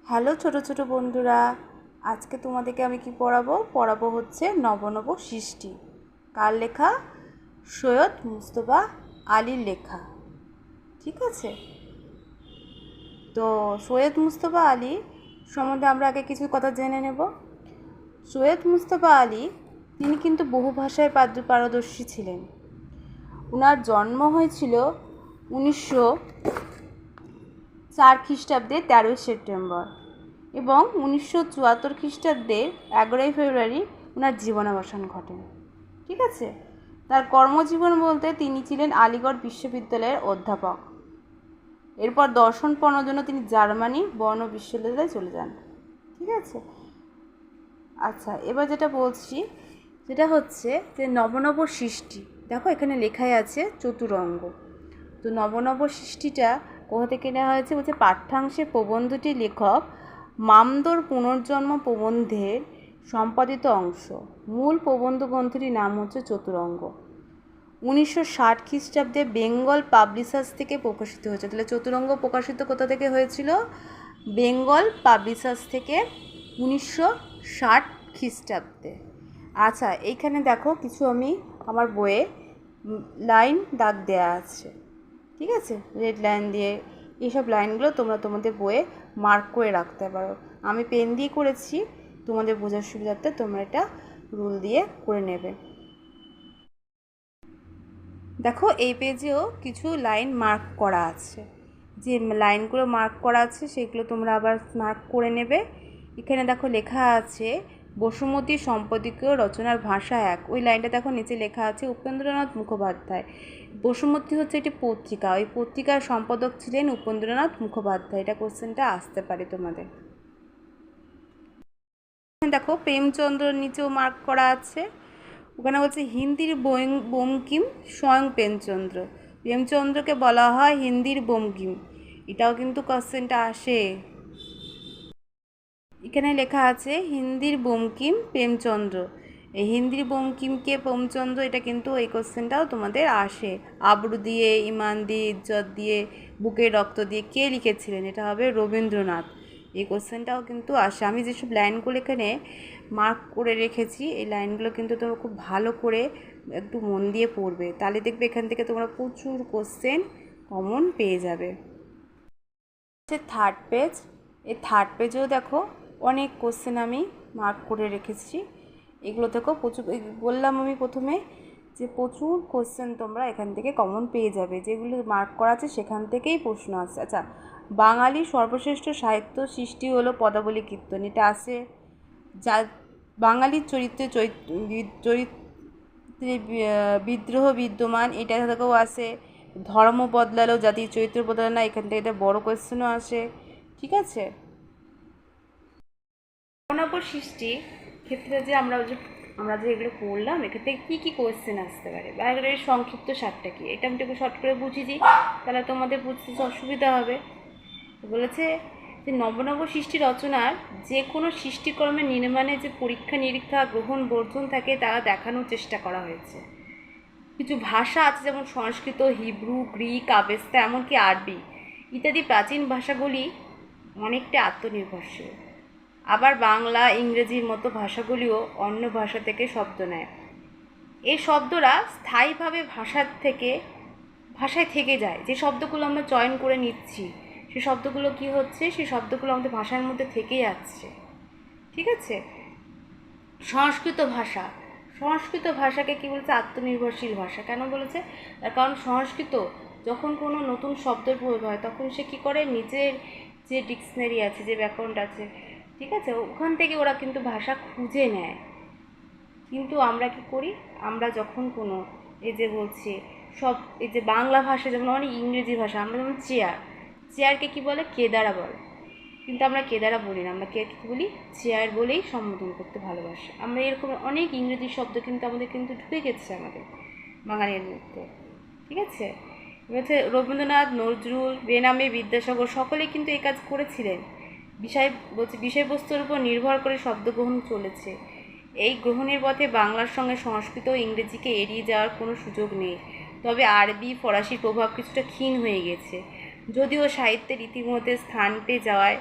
Hello ছোট ছোট বন্ধুরা, আজকে তোমাদেরকে আমি কি পড়াবো হচ্ছে নব নব সৃষ্টি। কার লেখা? সৈয়দ মুজতবা আলীর লেখা। ঠিক আছে, তো সৈয়দ মুজতবা আলী সম্বন্ধে আমরা আগে কিছু কথা জেনে নেব। সৈয়দ মুজতবা আলী তিনি কিন্তু বহু ভাষায় পারদর্শী ছিলেন। ওনার জন্ম হয়েছিল 1904 খ্রিস্টাব্দে 13 সেপ্টেম্বর এবং 1974 খ্রিস্টাব্দের 11 ফেব্রুয়ারি ওনার জীবনাবসান ঘটে। ঠিক আছে, তার কর্মজীবন বলতে তিনি ছিলেন আলিগড় বিশ্ববিদ্যালয়ের অধ্যাপক। এরপর দর্শন পড়ানোর জন্য তিনি জার্মানি বর্ণ বিশ্ববিদ্যালয়ে চলে যান। ঠিক আছে, আচ্ছা এবার যেটা বলছি সেটা হচ্ছে যে নবনব সৃষ্টি। দেখো এখানে লেখাই আছে চতুরঙ্গ। তো নবনব সৃষ্টিটা কোথা থেকে নেওয়া হয়েছে বলছে, পাঠ্যাংশে প্রবন্ধটি লেখক মামদোর পুনর্জন্ম প্রবন্ধের সম্পাদিত অংশ। মূল প্রবন্ধ গ্রন্থটির নাম হচ্ছে চতুরঙ্গ। 1960 খ্রিস্টাব্দে বেঙ্গল পাবলিশার্স থেকে প্রকাশিত হয়েছে। তাহলে চতুরঙ্গ প্রকাশিত কোথা থেকে হয়েছিল? বেঙ্গল পাবলিশার্স থেকে 1960 খ্রিস্টাব্দে। আচ্ছা এইখানে দেখো কিছু আমি আমার বইয়ে লাইন দাগ দেওয়া আছে। ঠিক আছে, রেড লাইন দিয়ে এইসব লাইনগুলো তোমরা তোমাদের বইয়ে মার্ক করে রাখতে পারো। আমি পেন দিয়ে করেছি, তোমাদের বোঝার সুবিধার্থে তোমরা এটা রুল দিয়ে করে নেবে। দেখো এই পেজেও কিছু লাইন মার্ক করা আছে। যে লাইনগুলো মার্ক করা আছে সেগুলো তোমরা আবার মার্ক করে নেবে। এখানে দেখো লেখা আছে বসুমতী সম্পাদকীয় রচনার ভাষা এক। ওই লাইনটা দেখো নিচে লেখা আছে উপেন্দ্রনাথ মুখোপাধ্যায়। বসুমতী হচ্ছে একটি পত্রিকা, ওই পত্রিকার সম্পাদক ছিলেন উপেন্দ্রনাথ মুখোপাধ্যায়। এটা কোশ্চেনটা আসতে পারে তোমাদের। দেখো প্রেমচন্দ্রর নিচেও মার্ক করা আছে। ওখানে বলছে হিন্দির বঙ্কিম স্বয়ং প্রেমচন্দ্র। প্রেমচন্দ্রকে বলা হয় হিন্দির বঙ্কিম। এটাও কিন্তু কোশ্চেনটা আসে। এখানে লেখা আছে হিন্দির বঙ্কিম প্রেমচন্দ্র। এই হিন্দির বঙ্কিমকে প্রেমচন্দ্র, এটা কিন্তু এই কোশ্চেনটাও তোমাদের আসে। আবরু দিয়ে, ইমান দিয়ে, ইজ্জত দিয়ে, বুকের রক্ত দিয়ে কে লিখেছিলেন? এটা হবে রবীন্দ্রনাথ। এই কোশ্চেনটাও কিন্তু আসে। আমি যেসব লাইনগুলো এখানে মার্ক করে রেখেছি এই লাইনগুলো কিন্তু তোমরা খুব ভালো করে একটু মন দিয়ে পড়বে, তাহলে দেখবে এখান থেকে তোমরা প্রচুর কোশ্চেন কমন পেয়ে যাবে। থার্ড পেজ, এই থার্ড পেজেও দেখো অনেক কোশ্চেন আমি মার্ক করে রেখেছি। এগুলো থেকেও প্রচুর, বললাম আমি প্রথমে যে প্রচুর কোশ্চেন তোমরা এখান থেকে কমন পেয়ে যাবে। যেগুলো মার্ক করা আছে সেখান থেকেই প্রশ্ন আসছে। আচ্ছা, বাঙালির সর্বশ্রেষ্ঠ সাহিত্য সৃষ্টি হলো পদাবলী কীর্তন। এটা আছে যা বাঙালির চরিত্রে বিদ্রোহ বিদ্যমান, এটা থেকেও আসে। ধর্ম বদলালেও জাতির চরিত্র বদলায় না, এখান থেকে এটা বড় কোয়েশ্চেনও আসে। ঠিক আছে, নব সৃষ্টি ক্ষেত্রে যে আমরা যে এগুলো পড়লাম এখান থেকে কী কী কোয়েশ্চেন আসতে পারে বা এর সংক্ষিপ্ত সারটা কী, এটা আমি একটু শর্ট করে বুঝিয়ে দিই, তাহলে তোমাদের বুঝতে অসুবিধা হবে। বলেছে যে নবনব সৃষ্টি রচনার যে কোনো সৃষ্টিকর্মের নির্মাণে যে পরীক্ষা নিরীক্ষা গ্রহণ বর্জন থাকে তারা দেখানোর চেষ্টা করা হয়েছে। কিছু ভাষা আছে যেমন সংস্কৃত, হিব্রু, গ্রিক, আবেস্তা, এমনকি আরবি ইত্যাদি প্রাচীন ভাষাগুলি অনেকটা আত্মনির্ভরশীল। আবার বাংলা, ইংরেজির মতো ভাষাগুলিও অন্য ভাষা থেকে শব্দ নেয়। এই শব্দরা স্থায়ীভাবে ভাষায় থেকে যায়। যে শব্দগুলো আমরা চয়ন করে নিচ্ছি সেই শব্দগুলো কি হচ্ছে, সেই শব্দগুলো আমাদের ভাষার মধ্যে থেকে যাচ্ছে। ঠিক আছে, সংস্কৃত ভাষাকে কি বলছে? আত্মনির্ভরশীল ভাষা। কেন বলেছে? তার কারণ সংস্কৃত যখন কোনো নতুন শব্দের প্রয়োগ হয় তখন সে কী করে, নিজের যে ডিকশনারি আছে, যে ব্যাকরণটা আছে, ঠিক আছে, ওখান থেকে ওরা কিন্তু ভাষা খুঁজে নেয়। কিন্তু আমরা কি করি, আমরা যখন কোনো এই যে বলছি সব এই যে বাংলা ভাষা যেমন অনেক ইংরেজি ভাষা, আমরা যেমন চেয়ারকে কী বলে? কেদারা বলে। কিন্তু আমরা কেদারা বলি না, আমরা কী বলি? চেয়ার বলেই সম্বোধন করতে ভালোবাসি আমরা। এরকম অনেক ইংরেজি শব্দ কিন্তু আমাদের কিন্তু ঢুকে গেছে আমাদের বাঙালির মধ্যে। ঠিক আছে, বলছে রবীন্দ্রনাথ, নজরুল, বেনামে, বিদ্যাসাগর সকলেই কিন্তু এই কাজ করেছিলেন। বিষয়বস্তুর উপর নির্ভর করে শব্দগ্রহণ চলেছে। এই গ্রহণের পথে বাংলার সঙ্গে সংস্কৃত ও ইংরেজিকে এড়িয়ে যাওয়ার কোনো সুযোগ নেই। তবে আরবি, ফরাসির প্রভাব কিছুটা ক্ষীণ হয়ে গেছে, যদিও সাহিত্যের ইতিমধ্যে স্থান পেয়ে যাওয়ায়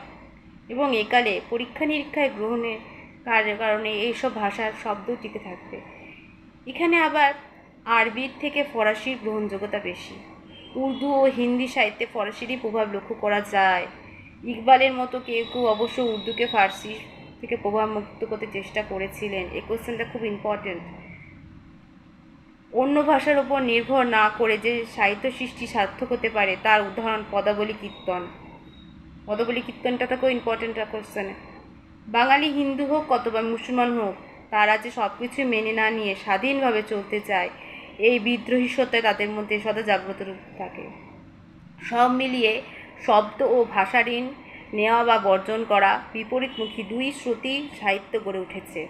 এবং একালে পরীক্ষা নিরীক্ষায় গ্রহণের কারণে এইসব ভাষার শব্দ টিকে থাকবে। এখানে আবার আরবির থেকে ফরাসির গ্রহণযোগ্যতা বেশি। উর্দু ও হিন্দি সাহিত্যে ফরাসিরই প্রভাব লক্ষ্য করা যায়। ইকবালের মতো কেউ কেউ অবশ্য উর্দুকে ফার্সি থেকে প্রভাব মুক্ত করতে চেষ্টা করেছিলেন। এই কোশ্চেনটা খুব ইম্পর্টেন্ট। অন্য ভাষার উপর নির্ভর না করে যে সাহিত্য সৃষ্টি সার্থক হতে পারে তার উদাহরণ পদাবলী কীর্তন। পদাবলী কীর্তনটা তো খুব ইম্পর্টেন্ট কোশ্চেন। বাঙালি হিন্দু হোক অথবা মুসলমান হোক, তারা যে সব কিছু মেনে না নিয়ে স্বাধীনভাবে চলতে চায়, এই বিদ্রোহী সত্ত্বে তাদের মধ্যে সদা জাগ্রত রূপ থাকে। সব মিলিয়ে শব্দ ও ভাষা ঋণ নেওয়া বা বর্জন করা, বিপরীতমুখী দুই শ্রুতি সাহিত্য গড়ে উঠেছে।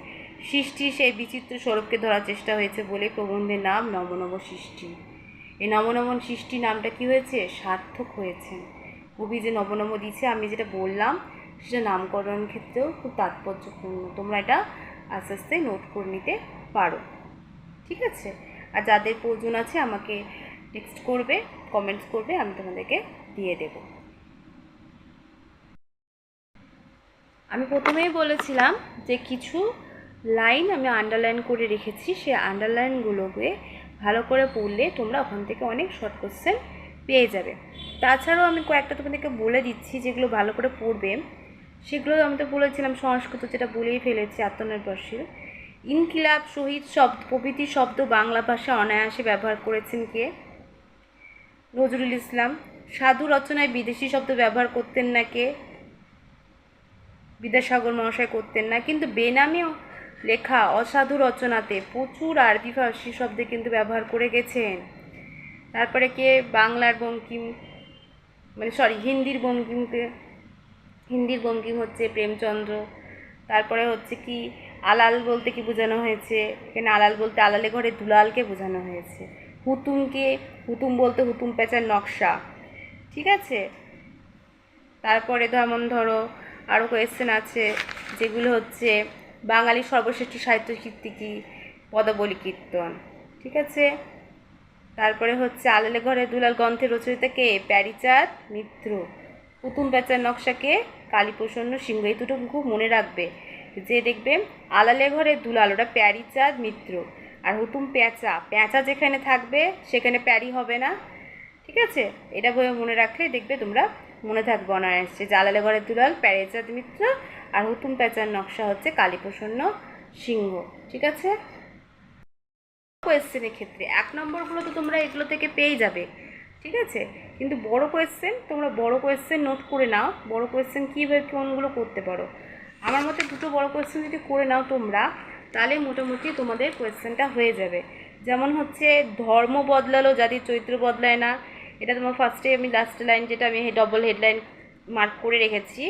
সৃষ্টি সেই বিচিত্র স্বরূপকে ধরার চেষ্টা হয়েছে বলে প্রবন্ধের নাম নবনব সৃষ্টি। এই নবনব সৃষ্টি নামটা কি হয়েছে? সার্থক হয়েছে। কবি যে নবনব দিচ্ছে, আমি যেটা বললাম সেটা নামকরণ ক্ষেত্রেও খুব তাৎপর্যপূর্ণ। তোমরা এটা আস্তে আস্তে নোট করে নিতে পারো, ঠিক আছে? আর যাদের প্রয়োজন আছে আমাকে টেক্সট করবে, কমেন্টস করবে, আমি তোমাদেরকে দিয়ে দেব। আমি প্রথমেই বলেছিলাম যে কিছু লাইন আমি আন্ডারলাইন করে রেখেছি, সেই আন্ডারলাইনগুলোকে ভালো করে পড়লে তোমরা ওখান থেকে অনেক শর্ট কোশ্চেন পেয়ে যাবে। তাছাড়াও আমি কয়েকটা তোমাদেরকে বলে দিচ্ছি যেগুলো ভালো করে পড়বে। সেগুলো আমি তো বলেছিলাম সংস্কৃত, যেটা বলেই ফেলেছি, আত্মনির্ভরশীল। ইনকিলাব, শহীদ শব্দ প্রভৃতি শব্দ বাংলা ভাষা অনায়াসে ব্যবহার করেছেন কে? নজরুল ইসলাম। সাধু রচনায় বিদেশি শব্দ ব্যবহার করতেন না কে? বিদ্যাসাগর মহাশয় করতেন না। কিন্তু বেনামে লেখা অসাধু রচনাতে প্রচুর আরবি ফার্সি শব্দ কিন্তু ব্যবহার করে গেছেন। তারপরে কে? বাংলার বঙ্কিম, হিন্দির বঙ্কিম হচ্ছে প্রেমচন্দ্র। তারপরে হচ্ছে কি, আলাল বলতে কি বোঝানো হয়েছে? এখানে আলাল বলতে আলালে ঘরে দুলালকে বোঝানো হয়েছে। হুতুম বলতে হুতুম পেঁচার নকশা, ঠিক আছে? তারপরে যেমন ধরো আরও কোয়েশ্চেন আছে যেগুলো হচ্ছে বাঙালির সর্বশ্রেষ্ঠ সাহিত্য কীর্তি কি? পদাবলী কীর্তন, ঠিক আছে? তারপরে হচ্ছে আলালে ঘরে দুলাল গ্রন্থের রচয়িতা কে? প্যারীচাঁদ মিত্র। হুতুম পেঁচার নকশা কে? কালীপ্রসন্ন সিংহ। এই দুটো খুব মনে রাখবে, যে দেখবে আলালে ঘরে দুলাল ওটা প্যারীচাঁদ মিত্র, আর হুতুম পেঁচা যেখানে থাকবে সেখানে প্যারি হবে না, ঠিক আছে? এটা বই মনে রাখলে দেখবে তোমরা মনে থাকবে অনায়াসে, যে আলালে ঘরে দুলাল প্যারীচাঁদ মিত্র, আর হুতুম পেঁচার নকশা হচ্ছে কালীপ্রসন্ন সিংহ, ঠিক আছে? কোয়েশ্চেনের ক্ষেত্রে 1 নম্বরগুলো তো তোমরা এগুলো থেকে পেয়ে যাবে, ঠিক আছে? কিন্তু বড় কোয়েশ্চেন, তোমরা বড় কোয়েশ্চেন নোট করে নাও। বড় কোয়েশ্চেন কীভাবে কোনগুলো করতে পারো, আমার মতে দুটো বড় কোয়েশ্চেন যদি করে নাও তোমরা, তাহলে মোটামুটি তোমাদের কোয়েশ্চেনটা হয়ে যাবে। যেমন হচ্ছে ধর্ম বদলালো জাতির চরিত্র বদলায় না, এটা তোমার ফার্স্টে আমি লাস্ট লাইন যেটা আমি ডবল হেডলাইন মার্ক করে রেখেছি,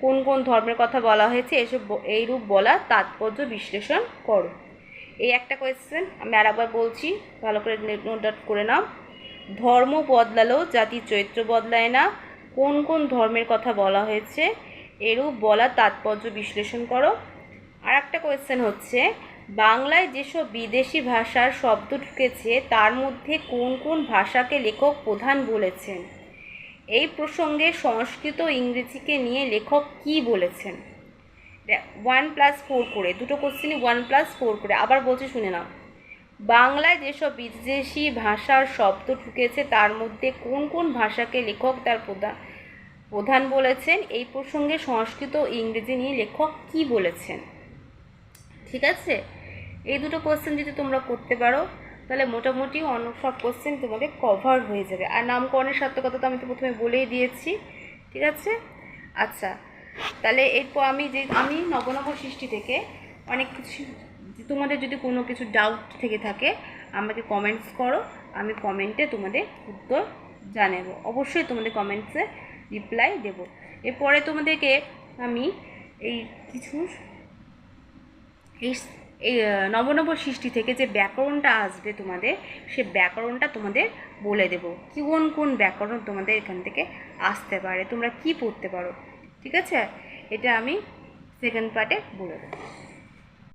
কোন কোন ধর্মের কথা বলা হয়েছে এসব এইরূপ বলা তাৎপর্য বিশ্লেষণ করো। এই একটা কোয়েশ্চেন আমি আরেকবার বলছি, ভালো করে নোট ডাউন করে নাও। ধর্ম বদলালো জাতির চরিত্র বদলায় না, কোন কোন ধর্মের কথা বলা হয়েছে এরূপ বলা তাৎপর্য বিশ্লেষণ করো। আর একটা কোয়েশ্চেন হচ্ছে বাংলায় যেসব বিদেশি ভাষার শব্দ ঢুকেছে তার মধ্যে কোন কোন ভাষাকে লেখক প্রধান বলেছেন? এই প্রসঙ্গে সংস্কৃত ও ইংরেজিকে নিয়ে লেখক কী বলেছেন? 1+4 করে, দুটো কোশ্চেনই 1+4 করে। আবার বলছি, শুনে নাও। বাংলায় যেসব বিদেশি ভাষার শব্দ ঢুকেছে তার মধ্যে কোন কোন ভাষাকে লেখক তার প্রধান বলেছেন? এই প্রসঙ্গে সংস্কৃত ও ইংরেজি নিয়ে লেখক কী বলেছেন? ঠিক আছে? এই দুটো কোশ্চেন যদি তোমরা করতে পারো তাহলে মোটামুটি অন্য সব কোশ্চেন তোমাদের কভার হয়ে যাবে। আর নামকরণের সার্থকতা তো আমি তো প্রথমে বলেই দিয়েছি, ঠিক আছে? আচ্ছা, তাহলে এরপর আমি নবনব সৃষ্টি থেকে অনেক কিছু, তোমাদের যদি কোনো কিছু ডাউট থেকে থাকে আমাকে কমেন্টস করো, আমি কমেন্টে তোমাদের উত্তর জানাবো। অবশ্যই তোমাদের কমেন্টসে রিপ্লাই দেব। এরপরে তোমাদেরকে আমি এই নবনব সৃষ্টি থেকে যে ব্যাকরণটা আসবে তোমাদের, সে ব্যাকরণটা তোমাদের বলে দেব, কোন কোন ব্যাকরণ তোমাদের এখান থেকে আসতে পারে, তোমরা কি পড়তে পারো, ঠিক আছে? এটা আমি সেকেন্ড পার্টে বলে দেবো।